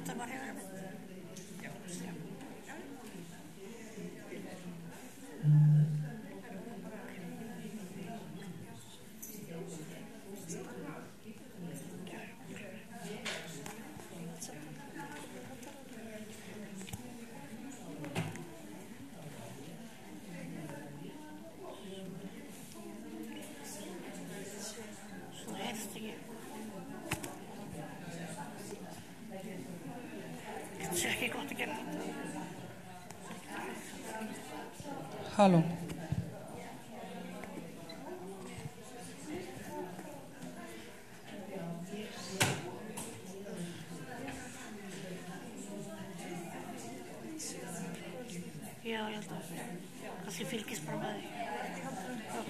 Þetta var hefur með. Svo heyrst ekki. Þetta sé ekki gott að gera þetta. Halló. Já, ég held að kannski fylgist bara með því. Já.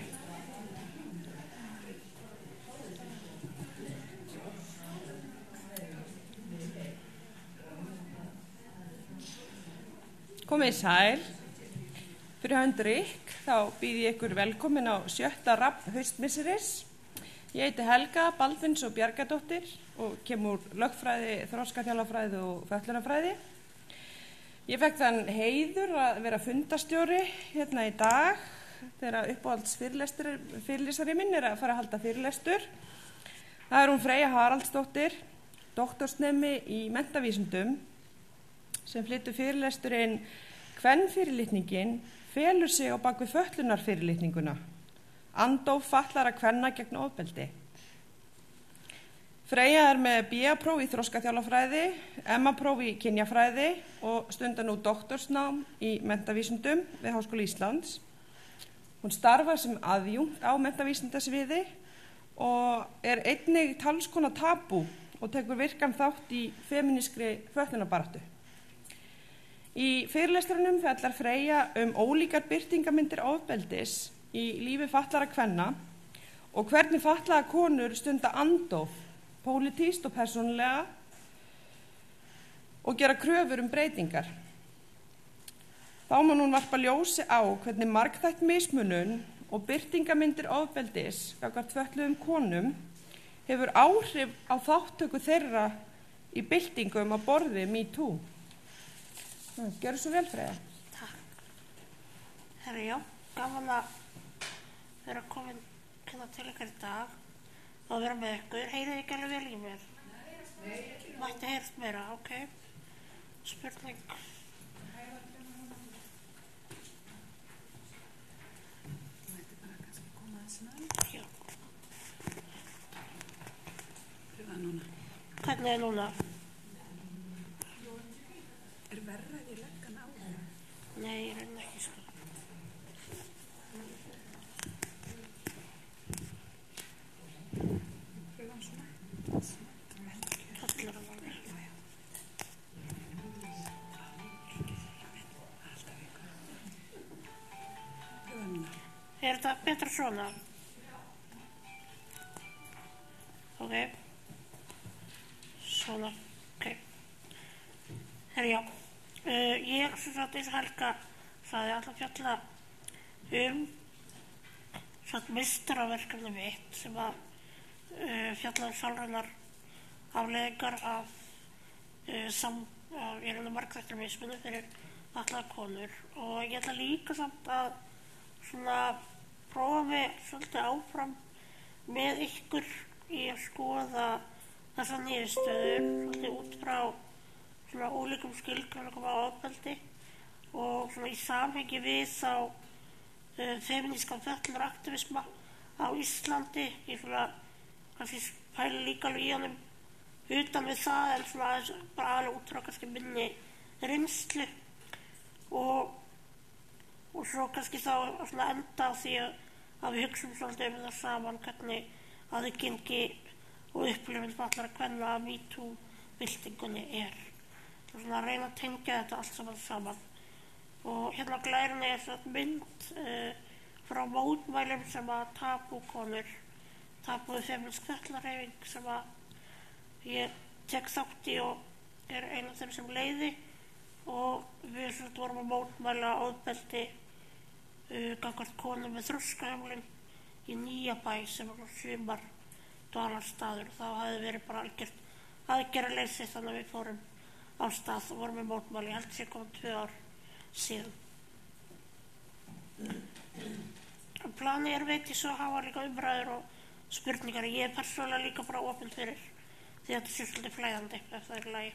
Komið sæl. Fyrir hönd Rikk þá býð ég ykkur velkomin á 7. rafn haustmisseris. Ég heiti Helga Baldvins og Bjargadóttir og kemur úr lögfræði, þroskaþjálfafræði og fötlunarfræði. Ég fekk þann heiður að vera fundarstjóri hérna í dag þegar uppáhalds fyrirlesari minn að fara að halda fyrirlestur. Það hún Freyja Haraldsdóttir, doktorsnemi í menntavísindum, sem flytur fyrirlesturinn Kvenfyrirlitningin felur sig á bak við fötlunarfyrirlitninguna. Andóf fatlaðra kvenna gegn ofbeldi. Freyja með BA-próf í þroskaþjálfafræði, MA-próf í kynjafræði og stundar nú doktorsnám í menntavísindum við Háskóla Íslands. Hún starfar sem aðjúnkt á menntavísindasviði og einnig talskona tabú og tekur virkan þátt í femínískri fötlunarbaráttu. Í fyrirlestrinum fjallar Freyja ólíkar birtingamyndir ofbeldis í lífi fatlaðra kvenna og hvernig fatlaðar konur stunda andóf, pólitískt og persónulega og gera kröfur breytingar. Þá má hún varpa ljósi á hvernig margþætt mismunun og birtingamyndir ofbeldis gagnvart fötluðum konum hefur áhrif á þátttöku þeirra í byltingum á borði MeToo. Gjörðu svo vel, Freyja. Takk. Herra, já, gaman að vera komin hérna til ykkar í dag og vera með ykkur. Heyrið ekki alveg vel í mér? Mætti heyrst meira, ok. Spurning. Mætti bara kannski koma þess nær. Já. Pröfa núna. Hvernig núna? Verra ef ég legg hann á það? Nei, ég reyna ekki sko. Pröfa hann svona. Kallar hann alveg. Alltaf ykkur. Pröfa núna. Þetta betra svona? Ok. Svona, ok. Herra, já. Ég sem sagt eins og Helga sagði alltaf fjalla meistaraverkefni mitt sem að fjalla sálrænar afleiðingar af margþættri mismunun fyrir fatlaðar konur og ég ætla líka samt að svona prófa mig svolítið áfram með ykkur í að skoða þessar niðurstöður svolítið út frá svona ólíkum skilgreiningum á ofbeldi og svona í samhengi við þá femínískan fötlunaraktivisma á Íslandi. Ég svona kannski pæli líka alveg í honum utan við það en svona bara alveg út frá kannski minni reynslu og svo kannski þá svona enda á því að við hugsum svolítið það saman hvernig aðgengi og upplifun fatlaðra kvenna að MeToo byltingunni svona að reyna að tengja þetta allt saman og hérna á glærunni svona mynd frá mótmælum sem að tabúkonur tabúið femínísk fötlunarhreyfing sem að ég tek þátt í og ein af þeim sem leiði og við svona vorum að mótmæla ofbeldi gagnvart konum með þroskahömlun í Nýjabæ sem var sumar dvalarstaður og þá hafði verið bara algjört aðgerðarleysi þannig að við fórum á stað og voru með mótmæli. Ég held sé komið 2 ár síðan. Planið Vigdís að hafa líka umræður og spurningar. Ég persónulega líka bara opin fyrir því að þetta sé svolítið flæðandi ef það í lagi.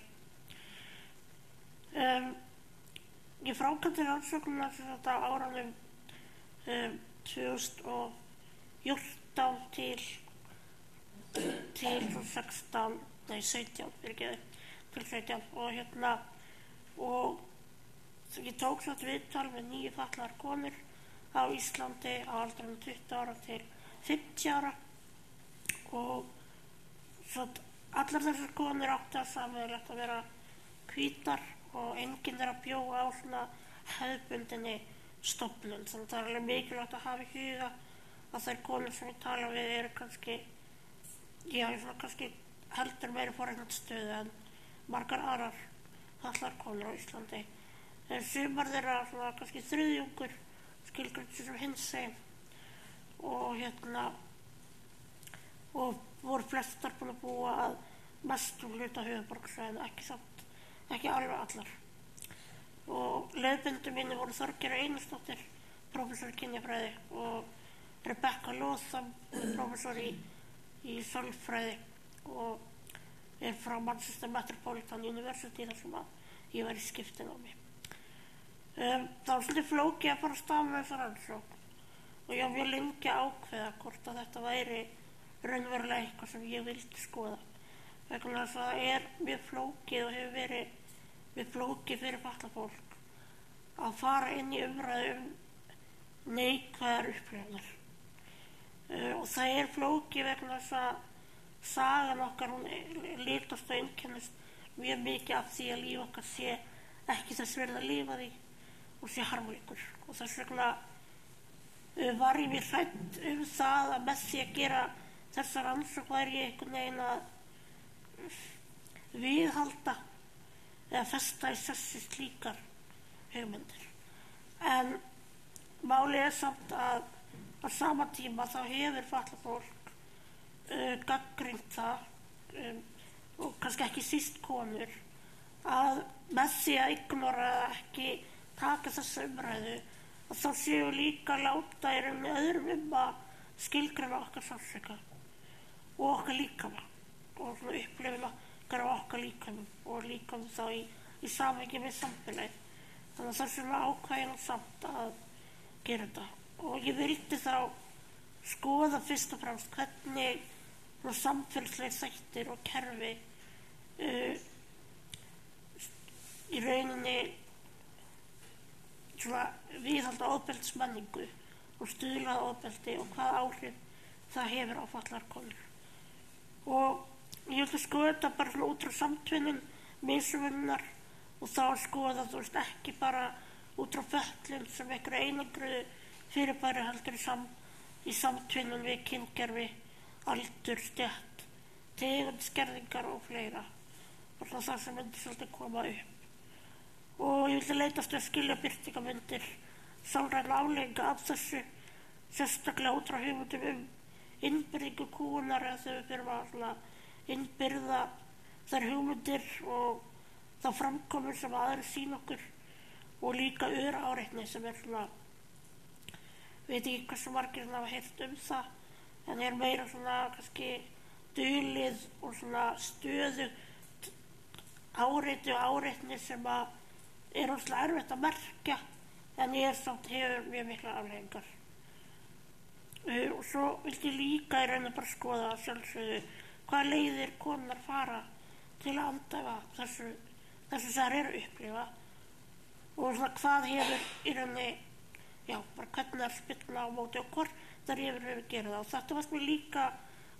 Ég framkvæmdi rannsóknina á árunum 2014 til 17 og ég tók svo viðtal með 9 fatlaðar konur á Íslandi á aldrinum 20 ára til 50 ára og svo allar þessar konur áttu að sameiginlegt að vera hvítar og enginn þeirra bjó á svona hefðbundinni stofnun. Þannig að það alveg mikilvægt að hafa í huga að þær konur sem ég tala við eru kannski heldur meiri forréttindastöðu en margar aðrar fatlaðar konur á Íslandi. Sumar þeirra svona kannski þriðjungur skilgreint sem hinsegin og voru flestar búin að búa að mestum hluta höfuðborgarsvæðinu, ekki alveg allar. Og leiðbeinendur mínir voru Þorgerður Einarsdóttir, prófessor í kynjafræði, og Rebecca Lotham, prófessor í sálfræði og frá Manchester Metropolitan University þar sem ég var í skiptinámi. Það var svolítið flókið að fara af stað með þessa rannsókn og ég var mjög lengi að ákveða hvort að þetta væri raunverulega eitthvað sem ég vildi skoða. Vegna þess að það mjög flókið og hefur verið mjög flókið fyrir fatlað fólk að fara inn í umræðu neikvæðar upplifanir. Og það flókið vegna þess að sagan okkar, hún litast og einkennist mjög mikið af því að líf okkar sé ekki þess verið að lifa því og sé harmleikur. Og þess vegna var ég mjög hrædd það að með því að gera þessa rannsókn væri ég einhvern veginn að viðhalda eða festa í sessi slíkar hugmyndir. En málið samt að á sama tíma þá hefur fatlað fólk gagnrýnt það og kannski ekki síst konur að með því að ignora eða ekki taka þessa umræðu að þá séu líka láta í rauninni öðrum að skilgreina okkar sársauka og okkar líkama og svona upplifun okkar á okkar líkamum og líkamum þá í samhengi með samfélagið. Þannig að það svona ákveðin samt að gera þetta. Og ég vildi þá skoða fyrst og fremst hvernig samfélagslegir þættir og kerfi í rauninni viðhalda ofbeldismenningu og stuðla að ofbeldi og hvaða áhrif það hefur á fatlaðar konur. Og ég vildi skoða þetta bara svona út frá samtvinnun mismununar og þá að skoða ekki bara út frá fötlun sem einhverju einangruðu fyrirbæri heldur í samtvinnun við kyngervi, aldur, stétt, tegund, skerðingar og fleira. Og það sem myndi svolítið koma upp. Og ég vildi leitast við að skilja birtingarmyndir sálrænna afleiðinga af þessu, sérstaklega út frá hugmyndum innbyrðingu kúgunar eða þegar við fyrir að innbyrða þær hugmyndir og þá framkomur sem aðrir sýna okkur og líka öráreitni sem svona, veit ekki hversu margir hafa heyrt það, en meira svona kannski dulið og svona stöðugt áreiti og áreitni sem óslega erfitt að merkja en samt hefur mjög mikla afleiðingar. Og svo vildi ég líka í rauninni bara skoða sjálfsögðu hvaða leiðir konurnar fara til að andæfa þessu sem þær eru að upplifa og svona hvað hefur í rauninni, bara hvernig það spilla á móti og hvort þær hefur að gera það. Og þetta varst mér líka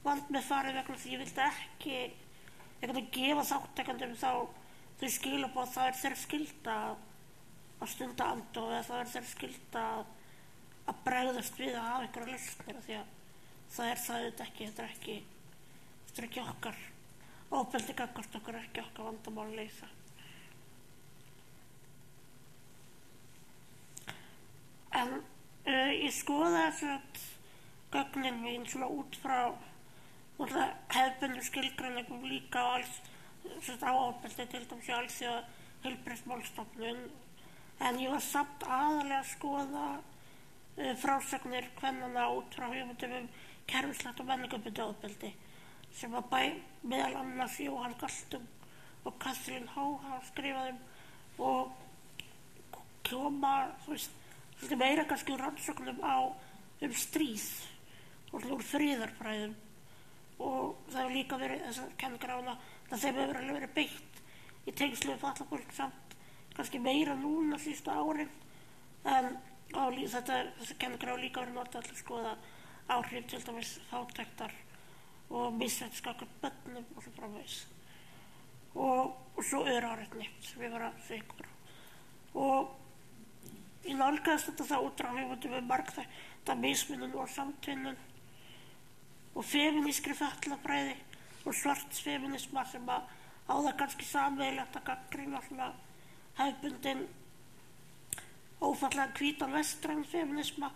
vand með farið vegna því ég vildi ekki einhvern gefa þáttakendum þau skilaboð það þeirra skylda að stunda andóf eða það þeirra skylda að bregðast við að hafa einhverja lausnir því að það auðvitað ekki, þetta er ekki okkar ofbeldi gagnvart okkur, ekki okkar vandamál að leysa. En ég skoðaði gögnin mín svona út frá hefðbundnum skilgreiningum líka á alls á ofbeldi til dæmis í Alþjóða heilbrigðismálastofnun, en ég var samt aðalega að skoða frásagnir kvennanna út frá hugmyndum kerfislegt og menningarbundið ofbeldi sem að meðal annars Jóhann Galtung og Katrín Há hafa skrifað og koma svolítið meira kannski úr rannsóknum stríð og úr friðarfræðum, og það hefur líka verið þessar kenningar á hana að þeim hefur alveg verið beitt í tengslu við fatlað fólk samt kannski meira núna síðustu árin, en þessar kenningar hafa líka verið notað til að skoða áhrif til dæmis fátæktar og misrættis gagnvart börnum og svo framvegis, og svo öráreitni sem ég var að segja ykkur. Og ég nálgaðist þetta þá út frá hugmyndum margþætta mismunun og samtvinnun og femínískri fatlafræði og svartsfeminisma sem á það kannski sameiginlegt að gagnrýna svona hefðbundinn ófallega hvítan vestræn feminisma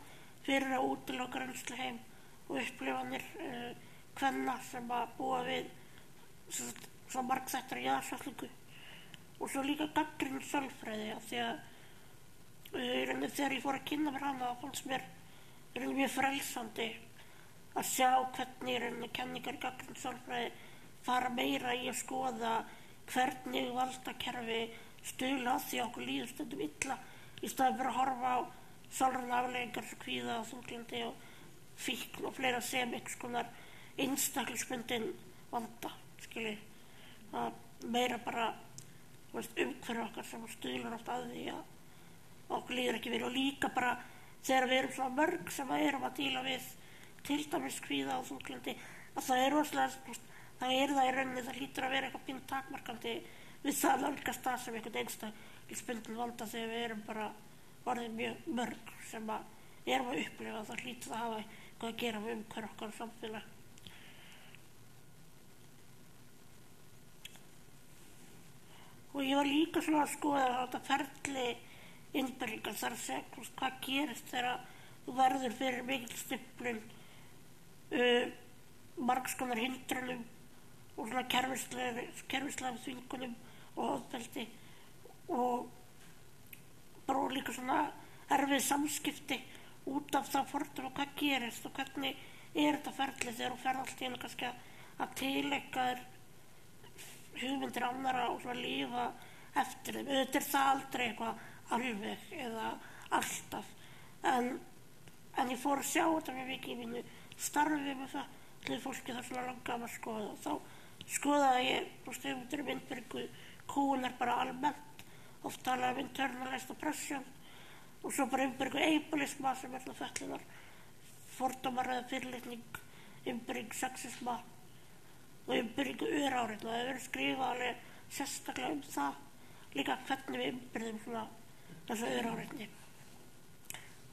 fyrir að útiloka reynsluheim og upplifanir kvenna sem að búa við svo margþættari jaðarsetningu, og svo líka gagnrýnin sálfræði, af því að þegar ég fór að kynna mér hana þá fannst mér mjög frelsandi að sjá hvernig kenningar í gagnrýnin sálfræði fara meira í að skoða hvernig valdakerfi stuðla að því okkur líður stundum illa í staðinn fyrir að horfa á sálrænar afleiðingar sem kvíða og þunglyndi og fíkn og fleira sem einhvers konar einstaklingsbundinn vanda, skiljið, að meira bara umhverfi okkar sem stuðlar oft að því að okkur líður ekki vel, og líka bara þegar við erum svona mörg sem að erum að díla við til dæmis kvíða og þunglyndi, að það rosalega, það í rauninni, það hlýtur að vera eitthvað pínu takmarkandi við það nálgast það sem einhvern einstaklingsbundinn vanda þegar við erum bara orðið mjög mörg sem að erum að upplifa, það hlýtur að hafa eitthvað að gera með umhverfi okkar og samfélag. Og ég var líka svona að skoða þetta ferli innbyrðingar, þar að segja hvað gerist þegar þú verður fyrir mikil stimplun, margs konar hindrunum og svona kerfislegum þvingunum og ofbeldi, og bara líka svona erfið samskipti út af það fordóma hvað gerist og hvernig þetta ferli þegar þú ferð allt í einu kannski að tileika þér hugmyndir annarra og svona lífa eftir þeim. Auðvitað það aldrei eitthvað alveg eða alltaf, en ég fór að sjá þetta mjög mikið í mínu starfi með það til fólki þar svona langaði að skoða, og þá skoðaði ég hugmyndir innbyrgu kúgunar bara almennt, oft talaði internalized oppression, og svo bara innbyrgu ableisma sem svona fötlunar fordómar eða fyrirlitning, innbyrgu sexisma og innbyrgu öráreitni, og það hefur verið skrifað alveg sérstaklega það líka hvernig við innbyrðum svona þessu öráreitni.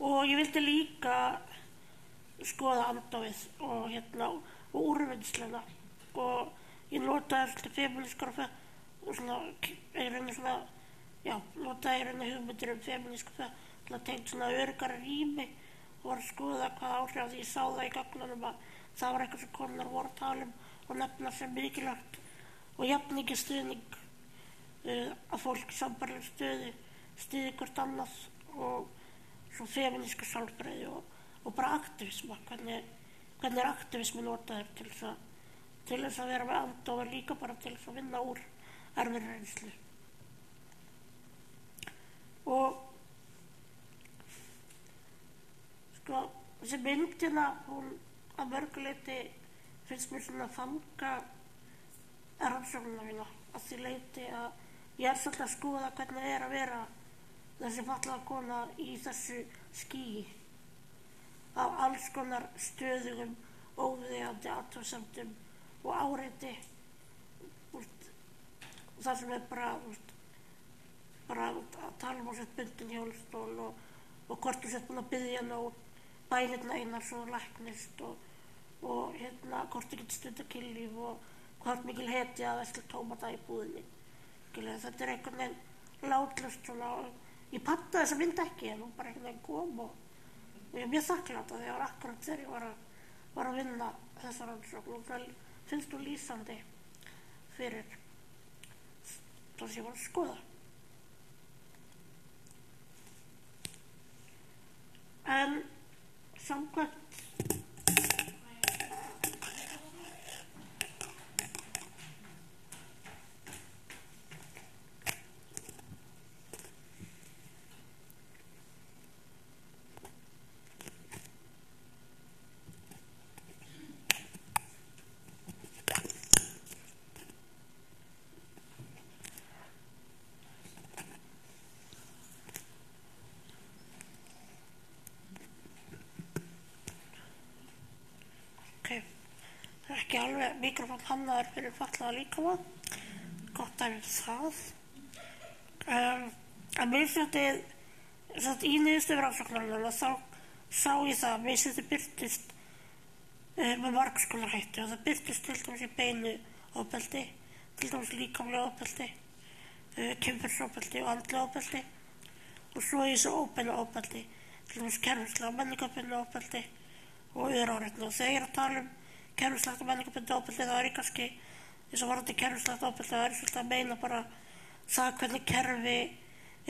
Og ég vildi líka skoða andofið og úrvinnsluna, og ég notaði svona femínískar og svona notaði hugmyndir femínísku tengt svona öruggara rými og var að skoða hvað áhrif af því ég sá það í gagnunum að það var eitthvað sem konur voru að tala og nefna sem mikilvægt, og jafningastuðning að fólk í sambærilegri stöðu styðji hvort annað, og svo femíníska sálfræði og bara aktivisma, hvernig aktivismi notaður til þess að vera með andof og líka bara til þess að vinna úr erfiðri reynslu. Og þessi myndina, hún að mörgu leyti finnst mér svona að fanga rannsóknina mína að því leyti að ég er svolítið að skoða hvernig það að vera þessi fatlaða kona í þessu skýi af alls konar stöðugum, óviðeigandi athugasemdum og áreiti, og það sem bara að tala um að setja bundin hjólstól og hvort þú sett búin að biðja nóg bænirna einar svo læknist og hvort þú getur stundar kynlíf og hvort mikil hetja að vesla tómata í búðinni. Þetta einhvern veginn látlust svona, ég pattaði þessa mynd ekki en hún bara einhvern veginn kom og ég er mjög þakklátt að því að akkurat þegar ég var að vinna þessa rannsókn og það finnst þú lýsandi fyrir það sem ég var að skoða. En samkvæmt það er ekki alveg mikrofón hannaður fyrir fatlaða líkama, gott dæmi um það. En misréttið í niðurstöðu rannsóknarinnar þá sá ég það að misréttið birtist með margs konar hætti og það birtist til dæmis í beinu ofbeldi, til dæmis líkamlega ofbeldi, kynferðisofbeldi og andlega ofbeldi og svo í þessu óbeina ofbeldi, til dæmis kerfislega menningarbundnu ofbeldi og öðruáreitni. Og þegar ég er að tala um kerfislegt og menningarbundnu ofbeldi þá er ég kannski, eins og varðandi kerfislegt ofbeldi, þá er ég svolítið að meina bara það hvernig kerfi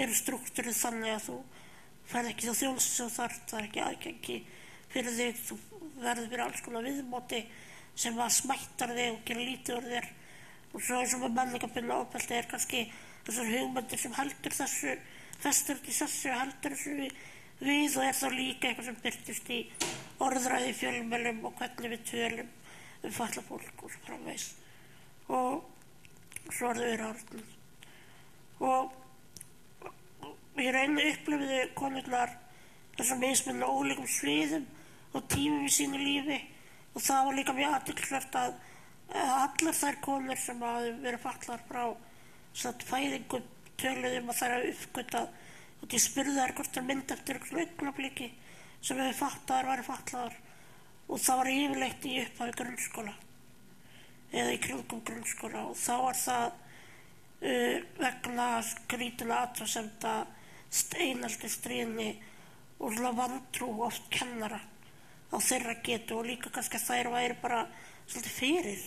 eru strúktúruð þannig að þú færð ekki þá þjónustu sem þú þarft, það er ekki aðgengi fyrir þig, þú verður fyrir alls konar viðmóti sem að smættar þig og gera lítið úr þér. Og svo eins og með menningarbundnu ofbeldi er kannski þessar hugmyndir sem heldur þessu, festur í þessu, heldur þessu við og er þá líka eitthvað sem birtist í orðræði í fjölmiðlum og hvernig við tölum fatlað fólk og svo framvegis. Og svo er það öðruáreitni. Og í rauninni upplifðu konurnar þessar mismunum á ólíkum sviðum og tímum í sínu lífi og það var líka mjög athyglisvert að allar þær konur sem hafa verið fatlaðar frá fæðingu töluðu að þær hafa uppgötvað og ég spurði þær hvort þær myndi eftir einhverju augnabliki sem hefur fattaðar væri fatlaðar og það var yfirleitt í upphafi grunnskóla eða í kringum grunnskóla og þá var það vegna skrítinna athugasemda, einelti stríðni og svona vantrú oft kennara á þeirra getu og líka kannski að þær væri bara svolítið fyrir,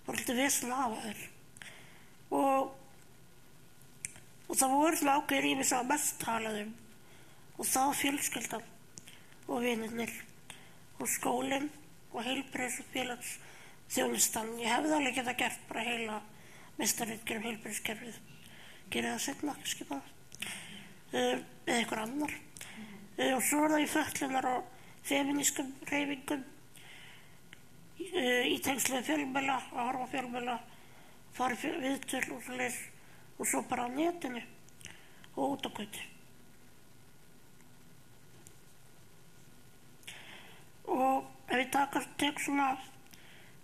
bara svolítið vesen af þær. Og það voru svona ákveðir ýmis að mest talað og það var fjölskyldan og vinirnir og skólinn og heilbrigðis- og félagsþjónustan. Ég hefði alveg getað gert bara heila meistararitgerð um heilbrigðiskerfið. Gerði það seinna, kannski bara. Eða einhver annar. Og svo er það í fötlunar og femínískum hreyfingum í tengslu við fjölmiðla, að horfa á fjölmiðla, fara í viðtöl og svoleiðis og svo bara á netinu og út á götu. Og ef ég tek svona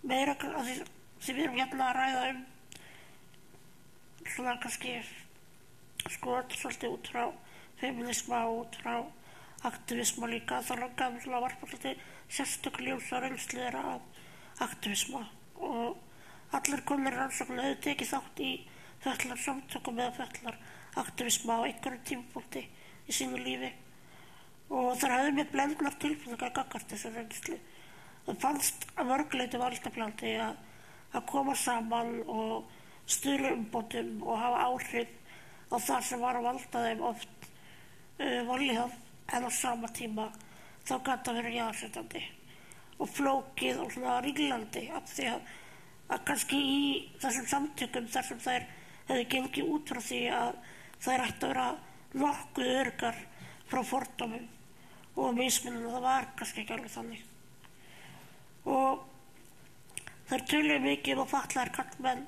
meira af því sem við erum hérna að ræða svona kannski skoða svolítið út frá feminisma og út frá aktivisma líka, þá langaði mig svona að varpa svolítið sérstöku ljós á reynslu þeirra af aktivisma og allir konur í rannsókninni höfðu tekið þátt í fötlarsamtökum eða fötlaraktivisma á einhverjum tímapunkti í sínu lífi og þær höfðu mjög blendnar tilfinningar gagnvart þessari reynslu. Það fannst að mörgu leyti valdablandi að koma saman og stuðla umbótum og hafa áhrif á það sem var að valda þeim oft vanlíðan en á sama tíma þá gat að vera jásetandi og flókið og svona ríglandi af því að kannski í þessum samtökum þar sem þær hefðu gengið út frá því að þær ættu að vera nokkuð öruggar frá fordómum og mismunum og það var kannski ekki alveg þannig. Og þær töluðu mikið um að fatlaðir karlmenn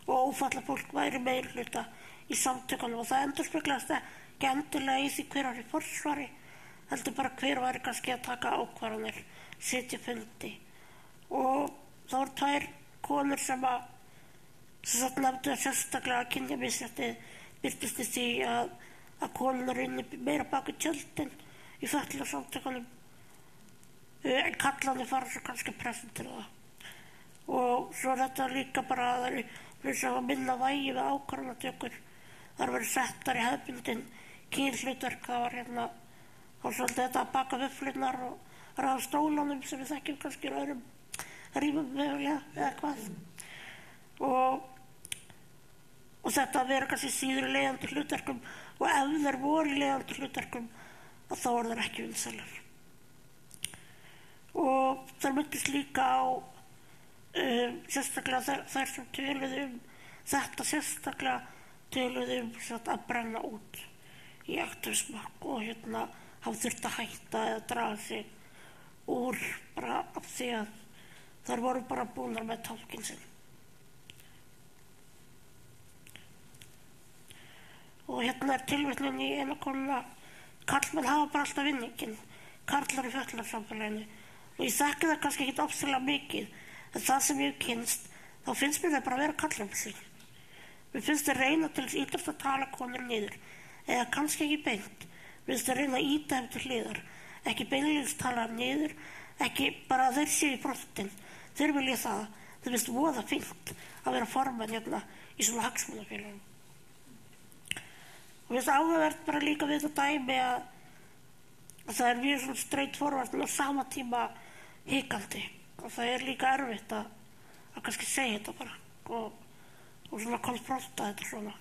og ófatlað fólk væri meirihluta í samtökunum og það endurspeglaðist ekki endilega í því hver var í forsvari, heldur bara hver væri kannski að taka ákvarðanir, sitja fundi. Og það voru tvær konur sem nefndu að sérstaklega að kynjamisréttið birtist í því að konur eru inni meira bak við tjöldin í fötlarsamtökunum en kallarnir fara svo kannski presentir það. Og svo er þetta líka bara að það eru að minna vægi við ákvarðanatökur. Það verið settar í hefðbundin kynhlutverk, það var þá svolítið þetta að baka vöfflurnar og raða stólunum sem við þekkjum kannski í öðrum rýmum mögulega eða hvað. Og og þetta að vera kannski síður í leiðandi hlutverkum og ef þeir voru í leiðandi hlutverkum að þá voru þeir ekki vinsælar. Og þær myndist líka á sérstaklega þær sem töluðu þetta sérstaklega töluðu að brenna út í aktivisma og hafa þurft að hætta eða draga sig úr bara af því að þær voru bara búnar með tálkinn sinn. Og er tilvitnun í eina konuna: karlmenn hafa bara alltaf vinninginn, karlar í fötluðarsamfélaginu. Og ég þekki það kannski ekkert ofsalega mikið, en það sem ég hef kynnst, þá finnst mér það bara að vera kallum sig. Mér finnst þeir reyna til þess ítast að tala konur niður, eða kannski ekki beint. Mér finnst þeir reyna að íta þeim til hliðar, ekki beinlínis tala þeim niður, ekki bara að þeir séu í brottin. Þeir vilja það, þeir finnst voða fínt að vera formenn í svona hagsmunafélagum. Og mér finnst áhugavert bara líka við þetta dæmi að það er mjög svona straightforward en á sama tíma hikandi. Og það líka erfitt að kannski segja þetta bara og svona konfronta þetta svona.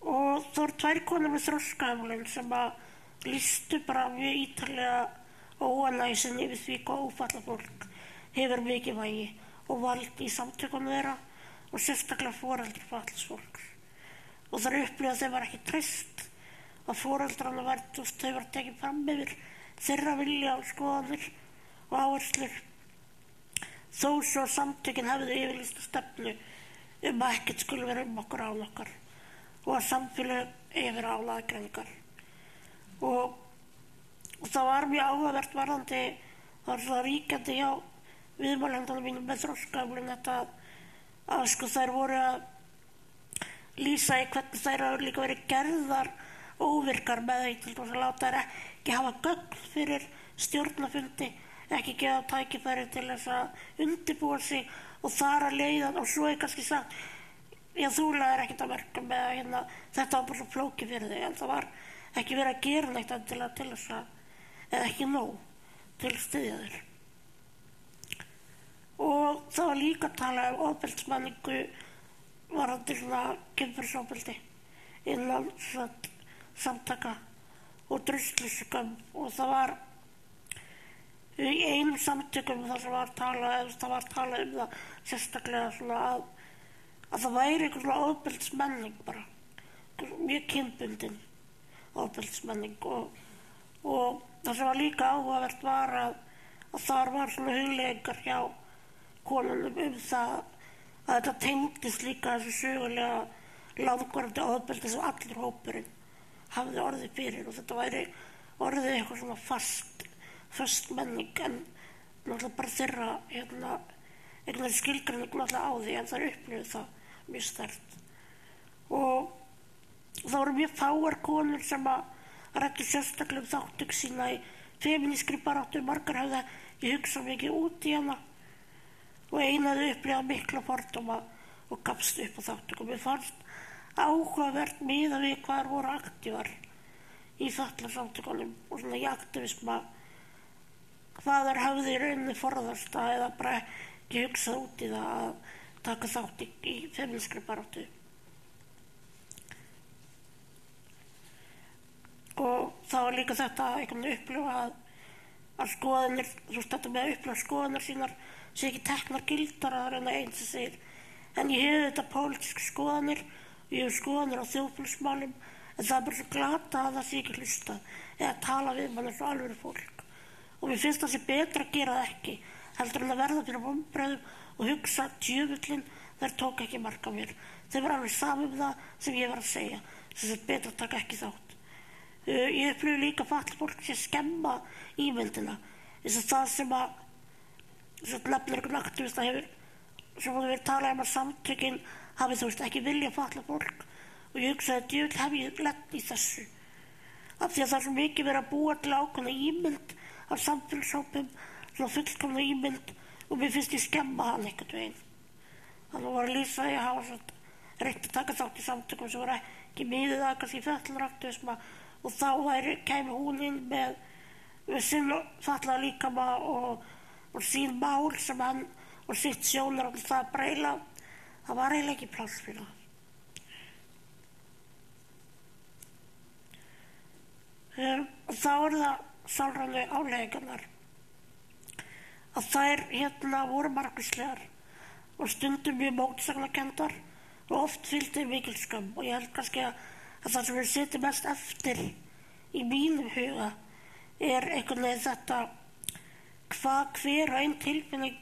Og það voru 2 konur með þroskahömlun sem að lýstu bara mjög ítarlega óánægju sinni yfir því hvað ófatlað fólk hefur mikið vægi og vald í samtökunum þeirra og sérstaklega foreldrar fatlaðs fólks. Og þær upplifðu að þeim var ekki treyst, að foreldrarna þau var tekin fram yfir þeirra vilja og skoðanir og áherslur, þó svo að samtökin hefðu yfirlýsta stefnu að ekkert skuli vera okkur án okkar og að samfélag yfir án aðgreiningar. Og það var mjög áhugavert varðandi, það var svona ríkjandi hjá viðmælendunum mínum með þroskahömlun þetta að þær voru að lýsa í hvernig þær hafa líka verið gerðar óvirkar með því til þess að láta þær ekki hafa gögn fyrir stjórnarfundi, ekki gefa tækifæri til þess að undirbúa sig og þar að leiðan og svo kannski sagt þú lagðir ekkert að verka með þetta var bara svo flókið fyrir þig, en það var ekki verið að gera neitt endilega til þess að eða ekki nóg til að styðja þér. Og það var líka að tala ofbeldismenningu varðandi svona kynferðisofbeldi innan samtaka og drusluskömm og það var í einum samtökum þar sem var talað það sérstaklega svona að það væri einhver svona ofbeldismenning bara, mjög kynbundin ofbeldismenning og það sem var líka áhugavert var að þar var svona hugleiðingar hjá konunum það að þetta tengdist líka þessu sögulega langvarandi ofbeldi sem allir hópurinn hafði orðið fyrir og þetta væri orðið eitthvað svona fast menning en náttúrulega bara þeirra einhvern skilgreining náttúrulega á því en þær upplifðu það mjög sterkt. Og það voru mjög fáar konur sem að ræddu sérstaklega þátttöku sína í femínískri baráttu, margar hafði ég hugsað mikið út í hana og einaði upplifa mikla fordóma og gafst upp á þátttöku. Mér fannst áhugavert miðað við hvað þær voru aktívar í fatlaðsamtökunum og svona í aktivisma hvað þær hafði í rauninni forðast eða bara ekki hugsað út í það að taka þátt í femínískri baráttu. Og það var líka þetta einhvern upplifa að skoðanir, þetta með að upplifa skoðanir sínar sé ekki teknar gildar en eins sem segir. En ég hef þetta pólitísk skoðanir og ég hef skoðanir á þjóðfélagsmálum en það bara svo glata að það sé ekki hlustað eða tala við mann eins og alvöru fólk. Og mér finnst það sé betra að gera það ekki heldur en að verða fyrir vonbrigðum og hugsa djöfullinn þær tók ekki mark á mér. Þeir var alveg saman það sem ég var að segja. Þess að betra að taka ekki þátt. Ég upplifi líka fatlað fólk sé skemma ímyndina eins og það sem að nefnir einhvern aktivista hefur sem voru verið talað að samtökin hafi ekki vilja fatlað fólk og ég hugsaði að djöfull hef ég lent í þessu af því að það er svo mikið verið að búa til ákveðna ímynd af samfélagshópum svona fullkomna ímynd og mér finnst ég skemma hann einhvern veginn. Þannig voru að lýsa að hafa reynt að taka þátt í samtökum sem voru ekki miðið að kannski fötlunaraktivisma og þá kæmi hún inn með sinn fatlaða líkama og sín mál sem hann og sitt sjónarhorn, það bara það var eiginlega ekki pláss fyrir það. Og þá það sálrænu afleiðingarnar að þær voru margvíslegar og stundum mjög mótsagnakenndar og oft fylgdi mikil skömm, og ég held kannski að það sem við setjum mest eftir í mínum huga einhvern veginn þetta hver og ein tilfinning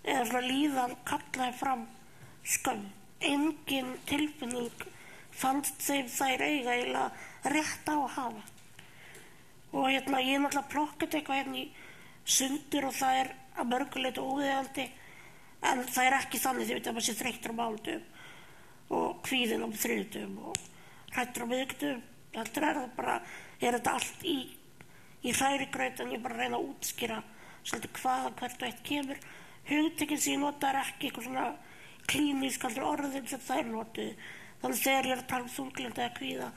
eða svona líðan kallaði fram skömm. Engin tilfinning fannst þeim þær eiginlega rétt á að hafa. Og ég náttúrulega plokkað eitthvað í sundur og það að mörgu leyti óviðeigandi, en það ekki þannig, þið veit að maður sé þreyttur á mánudum og kvíðinn á þriðjudum og hræddur á miðvikudum. Heldur það bara, þetta allt í hrærigraut, en ég bara reyna að útskýra svolítið hvaðan hvert og eitt kemur. Hugtökin sem ég nota ekki eitthvað svona klínísk orðin sem þær notuðu. Þannig þegar ég að tala þunglyndi eða kvíða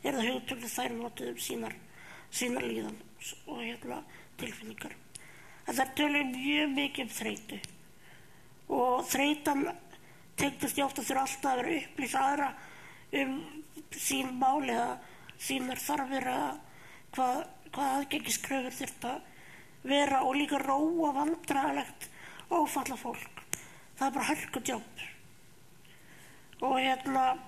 það hugtökin sem þær notuðu sínar líðan og tilfinningar. En það töluðu mjög mikið þreytu, og þreytan tengdist ég ofta þurfa alltaf að vera upplýsa aðra sín máli eða sínar þarfir eða hvað aðgengiskröfur þyrfti að vera, og líka róa vandræðalegt ófalla fólk. Það bara hörkudjóp. Og einhvern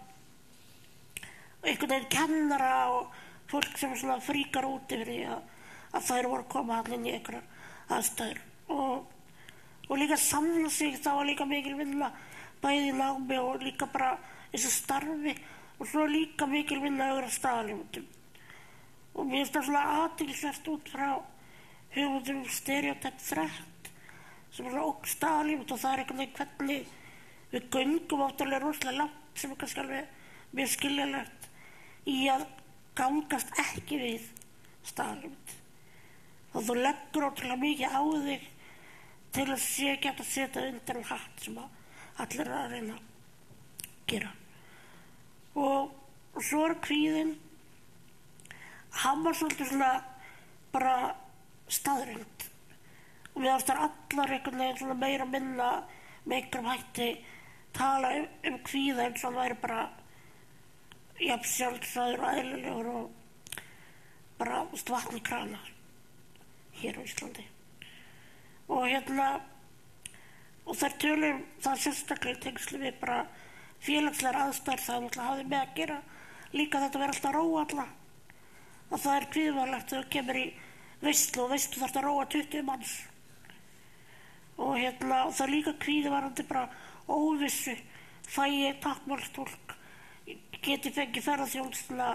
veginn kennara og fólk sem svona fríkar út yfir því að þær voru að koma inn í einhverjar aðstæður. Og líka samla sig, það var líka mikil vinna bæði í námi og líka bara eins og starfi, og svo líka mikil vinna á staðalímyndum. Og mér finnst það svona athyglisvert út frá hugmyndum stereotype threat sem svona ógn staðalímynd, og það einhvern veginn hvernig við göngum áttalega rosalega langt, sem kannski alveg mjög skiljanlegt í að gangast ekki við staðalímynd. Og þú leggur ótrúlega mikið á þig til að sé ekki að setja undir hatt sem allir að reyna að gera. Og svo kvíðinn, hann var svolítið svona bara staðreynd, og við ástar allar einhvern veginn svona meira minna með einhverjum hætti tala kvíða eins og hann væri bara jafn sjálfsagður og eðlilegur og bara vatn í krana hér á Íslandi. Og og þær tölum það sérstaklega í tengslu við bara félagslegar aðstæður, það náttúrulega hafði með að gera líka þetta vera alltaf að róa alla, að það kvíðvænlegt þegar þú kemur í veislu og veislu þarf að róa 20 manns, og það líka kvíðvarandi bara óvissu, fæ ég tákmálstúlk, geti fengið ferðaþjónustuna,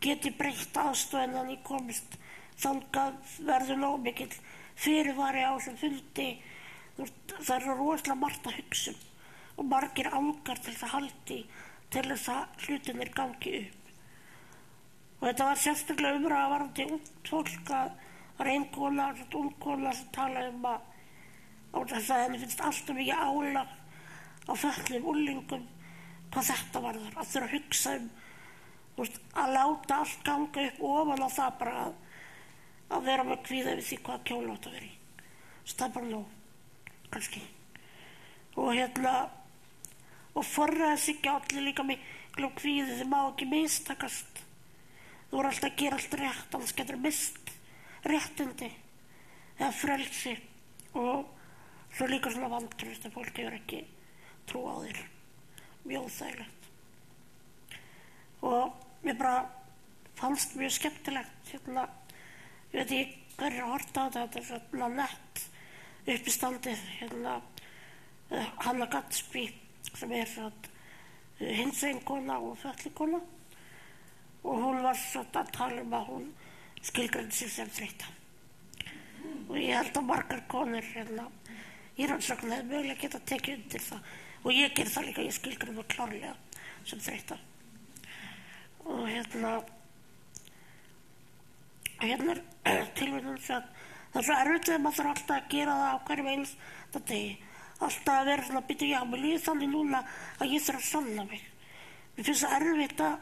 geti breytt aðstæðan en ég komist þangað, verður nóg mikill fyrirvari á sem fundi. Það rosalega margt að hugsa og margir angar til þess að haldi til þess að hlutinir gangi upp. Og þetta var sérstaklega umræða varðandi ungt fólk, að það var ein kona, ung kona sem talaði að henni finnst alltaf mikið álag á fötluðum unglingum hvað þetta varðar, að þurfa að hugsa að láta allt ganga upp ofan á það bara að vera með kvíða við því hvað kjóla átt að vera í. Það er bara nóg, kannski. Og forræði sig ekki allir líka miklu kvíði, þið má ekki mistakast. Þú voru alltaf að gera allt rétt, annars getur mist réttindi eða frelsi, og svo líka svona vantraust að fólk hefur ekki trú á þér. Mjög óþægilegt. Og mér bara fannst mjög skemmtilegt, ég veit ekki hverju að horta á þetta er svona nett uppistandið, Hannah Gadsby sem hinsegin kona og fötluð kona, og hún var svona að tala að hún skilgreindi sig sem þreytta. Og ég held að margar konur í rannsókn hefði mögulega geta tekið undir það, og ég ger það líka, ég skilgreindi mig klárlega sem þreytta. Og tilvíðum að það er svo erfitt þegar maður þarf alltaf að gera það á hverjum einasta degi, alltaf að vera svona að byrja, já, mér líður þannig núna að ég þarf að sanna mig. Mér finnst það erfitt að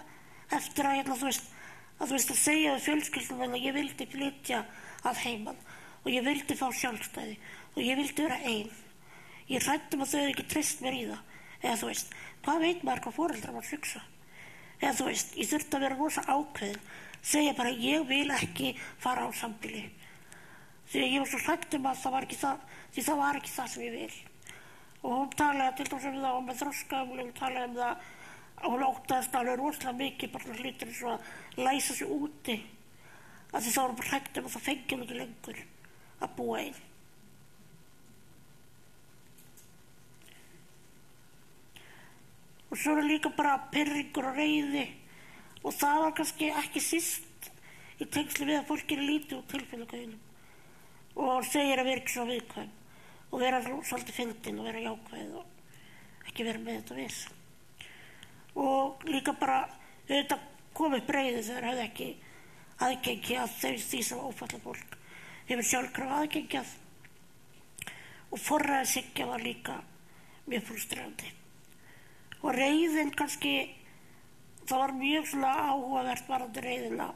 eftir að þú veist að segja við fjölskyldunum að ég vildi flytja að heiman og ég vildi fá sjálfstæði og ég vildi vera ein. Ég hrædd að þau ekki treyst mér í það. Eða þú veist, hvað veit maður hvað foreldrar maður hugsa? Eða þú veist, ég þurfti að vera rosa ákveðin, segja bara ég vil ekki fara á sambýli. Því að ég var svo hrædd að það var ekki það, því það var ekki það sem ég vil. Og hún talaði til dæmis það og með þroskaumlum talaði það að hún óttaðist alveg rosalega mikið bara hlutir eins og að læsa sig úti. Af því þá var hún bara hrædd að það fengi hún ekki lengur að búa einn. Og svo líka bara pirringur og reiði og það var kannski ekki síst í tengsli við að fólk lítið úr tilfinningum og segir að vera ekki svo viðkvæm og vera svolítið fyndin og vera jákvæð og ekki vera með þetta við. Og líka bara auðvitað komið breiði þegar hefði ekki aðgengi að því sem ófallað fólk hefur sjálfkrafa aðgengi að. Og forræðishyggja var líka mjög frústrerandi. Og reiðin kannski, það var mjög svona áhugavert varðandi reiðina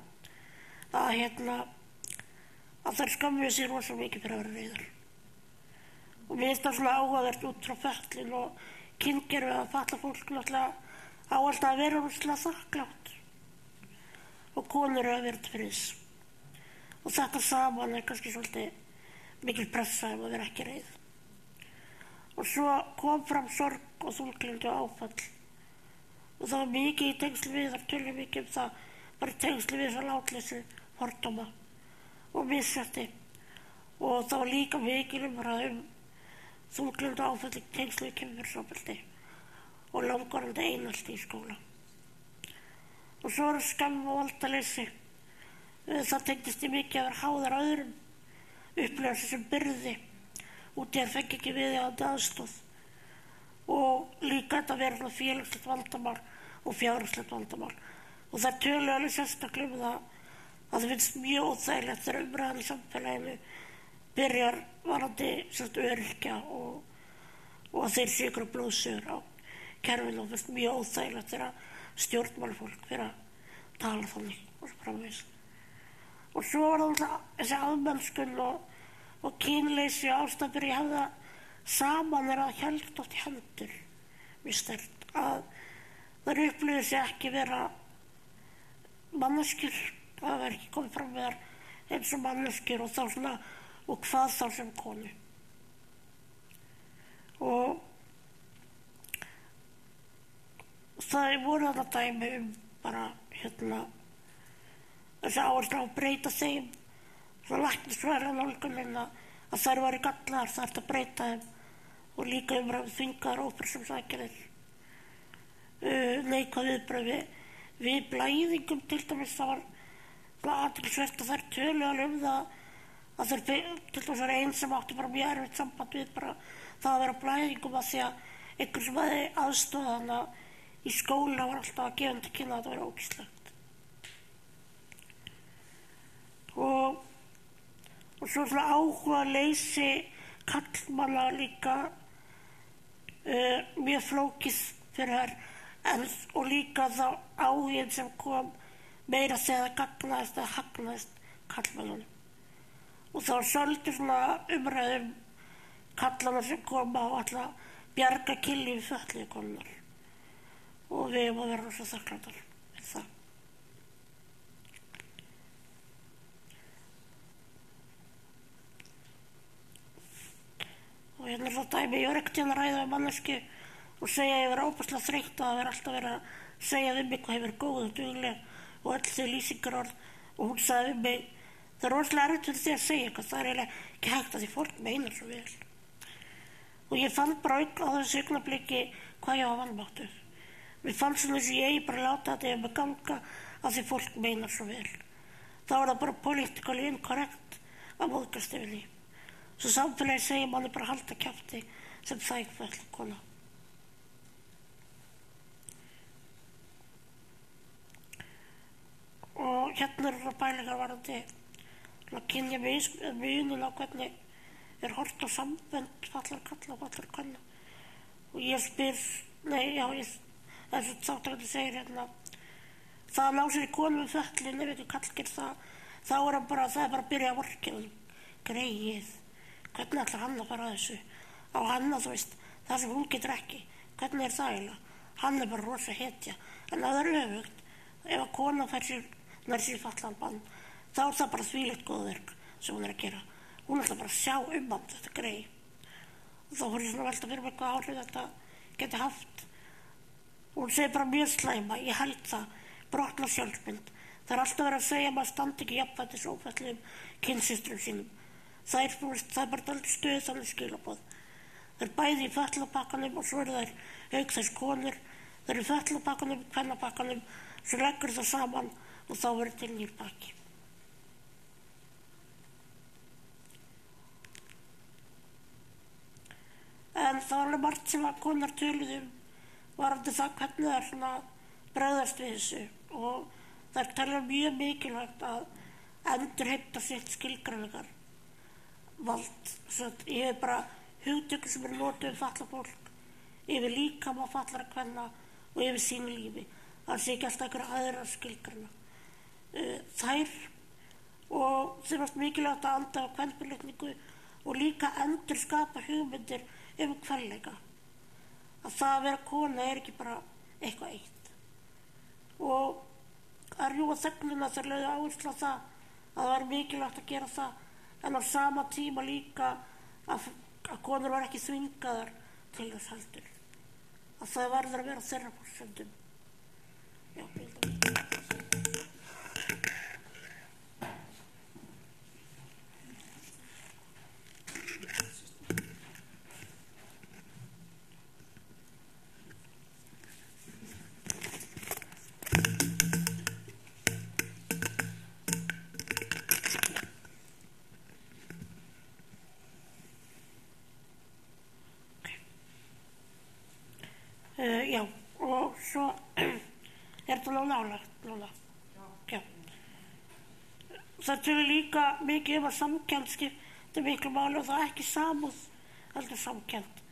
að þær skömmuðu sér rosa mikið fyrir að vera reiður. Og mér finnst það svona áhugavert út frá fötlun og kyngerfi að fatlað fólk náttúrulega á alltaf að vera rosalega þakklátt og konur að vera til friðs. Og þetta saman kannski svolítið mikil pressa að vera ekki reið. Og svo kom fram sorg og þunglyndi og áfall. Og það var mikið í tengsli við, það tölum mikið það, bara í tengsli við þessa látleysu fordóma og misrétti. Og það var líka mikil umræða þunglyndi og áfall í tengsli við kynferðisofbeldi og langvarandi einelti í skóla. Og svo var skömm og valdaleysi. Það tengdist í mikið að vera háðar öðrum, upplifa sig sem byrði út í að fengi ekki viðeigandi aðstoð og líka þetta vera félagslegt vandamál og fjárhagslegt vandamál. Og það töluðu alveg sérstaklega það að það finnst mjög óþægilegt þegar umræðan í samfélaginu byrjar varandi öryrkja og að þeir séu ykkur blóðsugur á kerfinu og finnst mjög óþægilegt þegar stjórnmálafólk fyrir að tala þannig og svo framvegis. Og svo var það þessi afmennskun og kynleysi og ástæður ég hefði saman að hjálpt oft í hendur mjög sterkt að þær upplifðu sig ekki vera manneskjur, það var ekki komið fram með þær eins og manneskjur og þá svona og hvað þá sem konu. Og það voru þarna dæmi bara þessi áherslu á að breyta þeim svo læknisfræðilega nálgunin að þær væru gallaðar, það ert að breyta þeim og líka umræðu þvingaðar ópersónusaðgerðir, neikvæð viðbrögð við blæðingum til dæmis. Það var athyglisvert að þær töluðu alveg það að þær til dæmis var einn sem átti bara mjög erfitt samband við bara það að vera á blæðingum af því að einhver sem hefði aðstoðað hana í skóla var alltaf að gefa til kynna að það var ógeðslegt. Og svo svona áhuga leysi kallmanna líka mjög flókið fyrir þær og líka þá áhugin sem kom meira þegar það gagnaðist eða hagnaðist kallmannunum. Og það var svolítið svona umræðum kallana sem koma og alltaf bjarga kynlífi fötluðu konunnar og við erum að vera rosa þakklátar fyrir það. Og hérna er það dæmi, ég var ekkert að ræða um mannesku og segja að ég var óbærslega þreytt að það var alltaf verið að segja við mig hvað ég verið góð og dugleg og öll þau lýsingarorð og hún sagði við mig það er rosalega erfitt fyrir því að segja eitthvað, það er eiginlega ekki hægt að því fólk meinar svo vel. Og ég fann bara á þessu augnabliki hvað ég var vanmáttuð. Mér fann svona þess að ég eigi bara láta þetta með ganga að því fólk meinar svo vel. Þá er það bara politically incorrect að móðgast yfir því. Svo samfélagi segir manni bara halda kjafti sem þægfæll kona. Og hérna eru það pælingar varandi að kynja munin á hvernig er hort á sambönd fallar kalla og fallar kalla. Og ég spyr, þess að þáttakandi segir hérna það að ná sér í konu með fötlun ef ekki kall gerð það, þá er það bara að byrja að vorkja greið. Hvernig ætlar hann að fara að þessu? á hann að þú veist, það sem hún getur ekki. Hvernig það eiginlega? Hann bara rosa hetja. En það öfugt, ef að kona fær sér fatlaðan barn, þá það bara þvílíkt góðverk sem hún að gera. Hún ætla bara að sjá hann þetta grey. Og þá fór ég svona að velta fyrir mig hvað áhrif þetta geti haft. Hún segir bara mjög slæma, ég held það, brotna sjálfsmynd. Það alltaf verið að segja að maður standi ekki jafnfætis ófætliðum kynsystrum sínum. Það er bara dálítið stuð þannig skilaboð. Það bæði í fötlapakkanum og svo þær auk þess konur. Það í fötlapakkanum, kvennapakkanum, svo leggur það saman og þá verður til nýr pakki. En það var alveg margt sem að konar töluðum varandi það hvernig það svona bregðast við þessu og það talja mjög mikilvægt að endurheimta sitt skilgreiningar vald. Ég hef bara hugtökur sem notuð fatlað fólk yfir líkama fatlara kvenna og yfir sínu lífi. Það sé ekki alltaf einhverja aðra skilgreina. Þær og þeim varst mikilvægt að anda á kvenfyrirlitningu og líka endur skapa hugmyndir kvenleika. Að það að vera kona er ekki bara eitthvað eitt. Og að rjúa þögnina þegar lögðu áherslu á það að það var mikilvægt að gera það en á sama tíma líka að konur var ekki þvingaðar til þess heldur. Að það verður að vera þeirra forsendum. Já, já, og svo er þetta nálagt núna. Já. Það tölur líka mikið að samkennd skiptir miklu máli og það ekki samúð, heldur samkennd.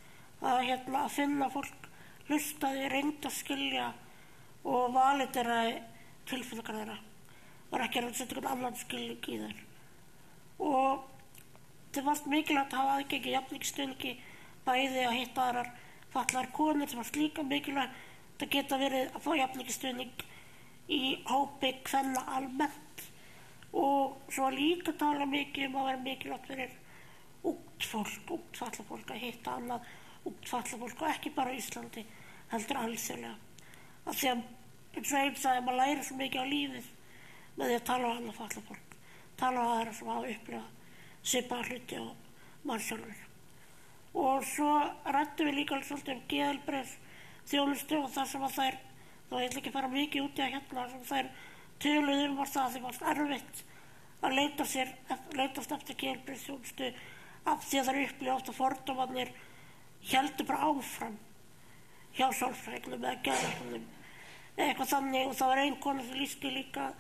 Að finna fólk hlustaði, reynda að skilja og valið þeirra tilfinningar þeirra. Var ekki að setja einhvern annan skilning í þær. Og það var mikilvægt að hafa aðgengi jafnréttisstuðningi bæði að hitta aðrar fatlaðar konur sem var líka mikilvægt að geta verið að fá jafnréttisstuðning í hópi kvenna almennt og svo líka tala mikið að vera mikilvægt fyrir ungt fatlað fólk að hitta annað ungt fatlað fólk og ekki bara á Íslandi heldur alþjóðlega. Af því að eins og einn sagði að maður læri svo mikið á lífið með því að tala á annað fatlað fólk, tala á aðra sem hafa upplifað svipaða hluti og maður sjálfur. Og svo ræddum við líka svolítið geðheilbrigðisþjónustu og það sem að þær, þá ég ætla ekki að fara mikið út í að hérna, sem þær töluðu var það að þeim varst erfitt að leitast eftir geðheilbrigðisþjónustu af því að þær upplifa oft að fordómarnir héldu bara áfram hjá sálfræðingnum eða geðlæknum eitthvað þannig og það var ein kona sem lýsti líka,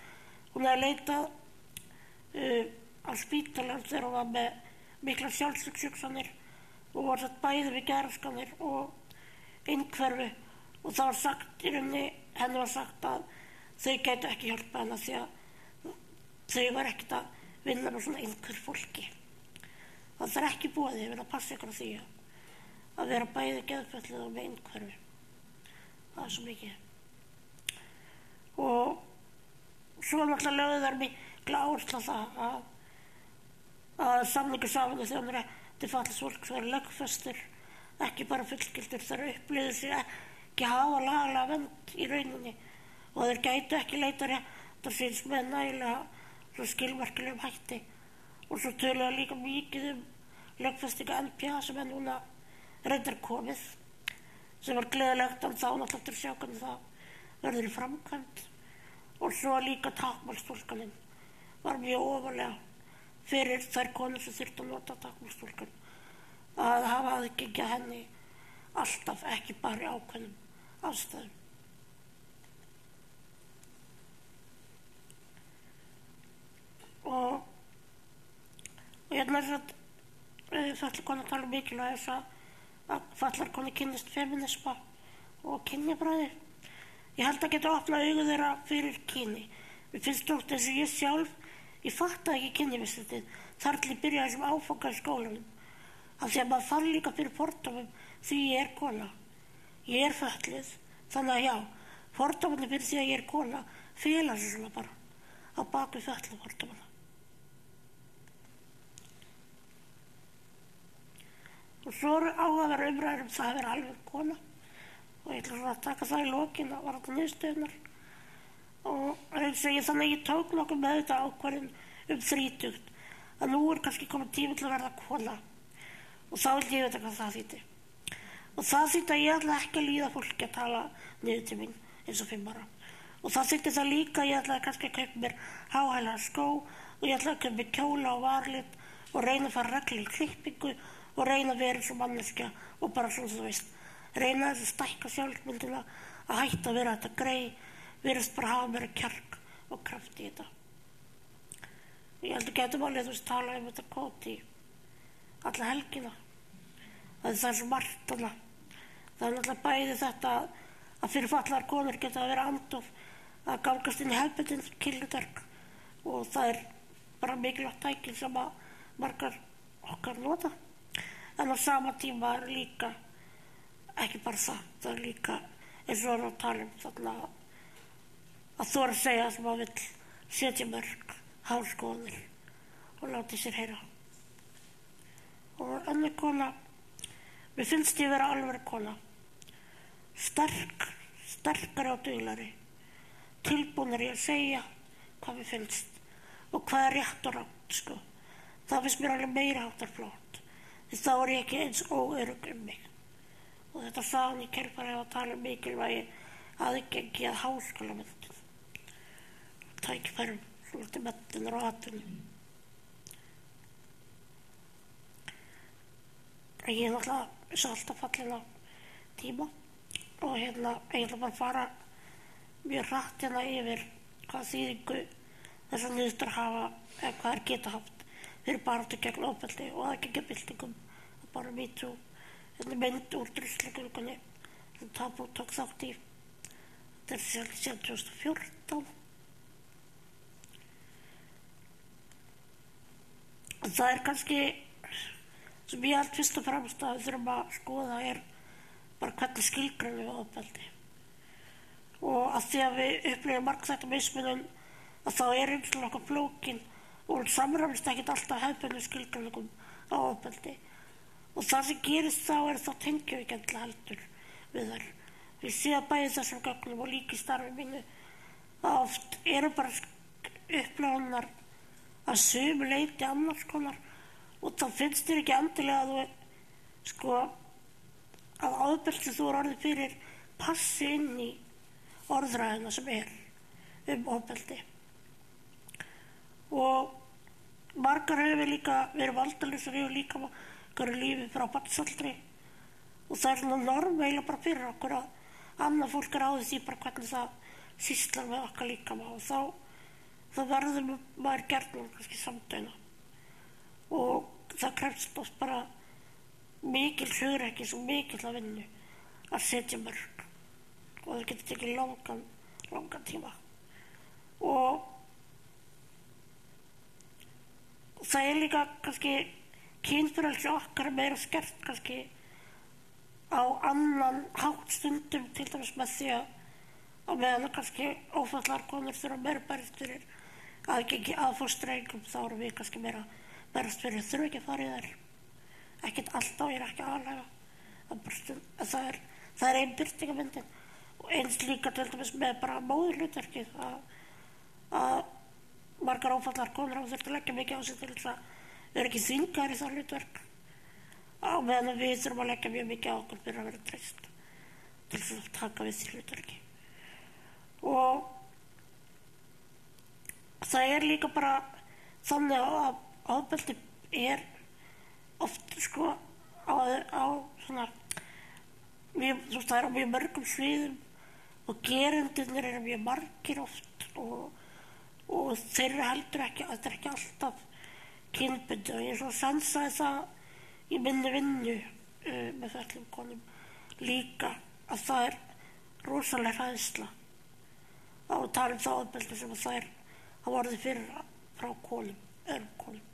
hún hefði leitað á spítalann þegar hún var með miklar sjálfsvígshugsanir og var satt bæði við geðraskanir og innhverfu og það var sagt í rauninni, henni var sagt að þau gætu ekki hjálpa henni því að þau var ekkert að vinna með svona innhverf fólki. Það er ekki boðið, ég vil að passa ykkur á því að vera bæði geðfötluð og með innhverfu. Það er svo mikið. Og svo náttúrulega lögðu þær mikla áherslu á það að samningur Sameinuðu þjóðanna til fatlaðs fólks verið lögfestur, ekki bara fullgiltur, þær upplifðu sig ekki hafa lagalega vernd í rauninni og þeir gætu ekki leita réttar síns með nægilega skilmerkilegum hætti. Og svo töluðu líka mikið lögfestinga NPA sem núna reyndar komið, sem var gleðilegt en þá náttúrulega eftir að sjá hvernig það verður í framkvæmd. Og svo líka tákmálstúlkunin var mjög ofarlega fyrir þær konur sem þurftu að nota tákmálstúlkun að hafa aðgengi að henni alltaf, ekki bara í ákveðnum aðstæðum. Og hérna er það fallar konur tala mikilvæg þess að fallar konur kynnist feminisma og kynjabræði. Ég held að geta opnað augu þeirra fyrir kyni. Mér finnst þótt eins og ég sjálf, ég fattaði ekki kynjavísindin þar til ég byrjaði sem áfanga í skólanum. af því að maður fann líka fyrir fordómum því ég er kona. Ég er fötluð, þannig að já, fordómum fyrir því að ég er kona fela sig svona bara á bak við fötluð fordómana. Og svo áhugaverð umræður það að vera alveg kona og ég ætla svona að taka það í lokin að varða niðurstöðunar. Og eins og þannig að ég tók nokkuð með þetta ákvörðun þrítugt að nú kannski komið tími til að verða kona og þá vildi ég vita hvað það þýddi. Og það þýddi að ég ætla ekki að líða fólki að tala niður til mín eins og 5 ára. Og það þýddi það líka að ég ætlaði kannski að kaupa mér háhælaða skó og ég ætlaði að kaupa mér kjóla og varlit og reyna að fara reglulega í klippingu og reyna að vera eins og manneskja og bara svona þú veist, reyna að stækka sjálfsmyndina, að hætta að vera þetta grey, virðist bara hafa meira kjark og kraft í þetta. Ég held að getum alveg þú veist tala þetta kóti alla helgina. Það er svo margt þarna. Það er náttúrulega bæði þetta að fyrir fatlaðar konur geta að vera andof að gangast inn í helbetinn kylluterk og það er bara mikilvægt tæki sem að margar okkar nota. En á sama tíma er líka ekki bara það er líka eins og að tala þarna að þora að segja sem að vill setja mörg háskoðanir og láti sér heyra. Og önnur kona, mér finnst ég vera alveg kona, sterkari og duglari, tilbúnari að segja hvað mér finnst og hvað er rétt og rangt, sko. Það finnst mér alveg meira háttar flott, því þá er ég ekki eins óörugg mig. Og þetta sagði ég kærfari að tala mikilvægi aðgengi að háskólamenntun, tækifærum, svolítið menntunar og atvinnum. Ég er náttúrulega svo alltaf fallin á tíma og ég ætla bara að fara mjög hratt yfir hvað þýðingu þessar niðurstöður hafa eða hvað þær geta haft fyrir baráttu gegn ofbeldi og aðgengjabyltingum og bara MeToo. Þetta er mynd úr Druslugöngunni sem Tabú tók þátt í. Þetta er síðan 2014. Og það er kannski sem ég held fyrst og fremst að við þurfum að skoða er bara hvernig skilgreinum við ofbeldi. Og að því að við upplifum margþætta mismunun að þá er eins og nokkuð flókin og samræmist ekkert alltaf hefðbundnum skilgreiningum á ofbeldi. Og það sem gerist þá er þá tengjum við ekki endilega heldur við þær. Við séum bæði þessum gögnum og líka í starfi mínu að oft eru bara upplifunar að sumu leyti annars konar og þá finnst þér ekki endilega að þú sko að ofbeldi þú orðið fyrir passi inn í orðræðina sem er ofbeldi. Og margar hefur líka verið valdalausar yfir líka okkar lífi frá barnsaldri og það er svona norm eiginlega bara fyrir okkur að annað fólk er á því bara hvernig það sýslar með okkar líkama og þá verður maður gjarnan kannski samdæna og það krefst oft bara mikil hugrekkis og mikil að vinnu að setja mörk og það getur tekið langan tíma og það er líka kannski kynfrelsi okkar meira skert kannski á annan hátt stundum til dæmis með því að meðan kannski ófatlaðar konur þurfa meira berjast fyrir aðgengi að fóstureyðingum þá erum við kannski meira berjast fyrir þurfa ekki að fara í þær. Ekkert alltaf, ég er ekki aðalega það er ein birtingamyndin og eins líka til dæmis með bara móðurhlutverkið að margar ófatlaðar konur hafa þurft að leggja mikið á sig til þess að vera ekki þvingaðar í það hlutverk á meðan við þurfum að leggja mjög mikið á okkur fyrir að vera treyst til þess að taka við því hlutverki. Og það er líka bara þannig að ofbeldi er oft sko á svona það er á mjög mörgum sviðum og gerendurnir eru mjög margir oft og þeir eru heldur ekki, þetta er ekki alltaf kynbundið og ég svo sansaði það í minni vinnu með fötluðum konum líka að það er rosalega hræðsla á að tala það ofbeldi sem það er að orðið fyrir frá konum, öðrum konum